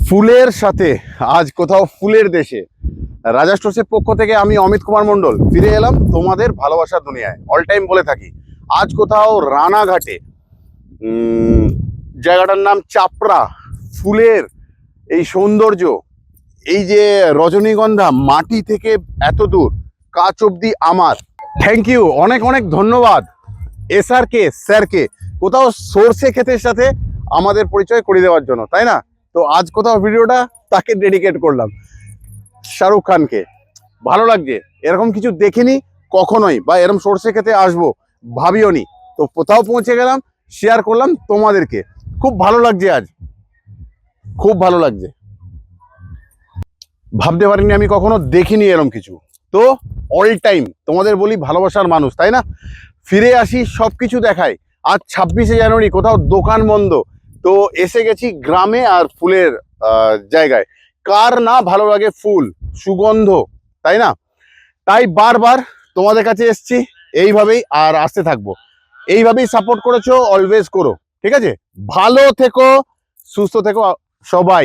ফুলের সাথে আজ কোথাও ফুলের দেশে রাজা স্টোর্সের পক্ষ থেকে আমি অমিত কুমার মণ্ডল ফিরে এলাম তোমাদের ভালোবাসার দুনিয়ায়। অল টাইম বলে থাকি আজ কোথাও রানাঘাটে, জায়গাটার নাম চাপড়া। ফুলের এই সৌন্দর্য, এই যে রজনীগন্ধা মাটি থেকে এত দূর কাছ অব্দি আমার। থ্যাংক ইউ, অনেক অনেক ধন্যবাদ SRK স্যারকে কোথাও সর্ষে ক্ষেতের সাথে আমাদের পরিচয় করে দেওয়ার জন্য, তাই না? তো আজ কোথাও ভিডিওটা তাকে ডেডিকেট করলাম, শাহরুখ খানকে। ভালো লাগছে, এরকম কিছু দেখিনি কখনোই, বা এরকম সর্ষে খেতে আসবো ভাবিও নি। তো কোথাও পৌঁছে গেলাম, শেয়ার করলাম তোমাদেরকে। খুব ভালো লাগছে আজ, খুব ভালো লাগছে। ভাবতে পারিনি, আমি কখনো দেখিনি এরকম কিছু। তো অল টাইম তোমাদের বলি ভালোবাসার মানুষ, তাই না? ফিরে আসি, সব কিছু দেখাই। আজ 26শে জানুয়ারি, কোথাও দোকান বন্ধ, তো এসে গেছি গ্রামে আর ফুলের জায়গায়। কার না ভালো লাগে ফুল, সুগন্ধ, তাই না? তাই বারবার তোমাদের কাছে এসছি, এইভাবেই আর আসতে থাকবো। এইভাবেই সাপোর্ট করেছো, অলওয়েজ করো, ঠিক আছে? ভালো থেকো, সুস্থ থেকো সবাই।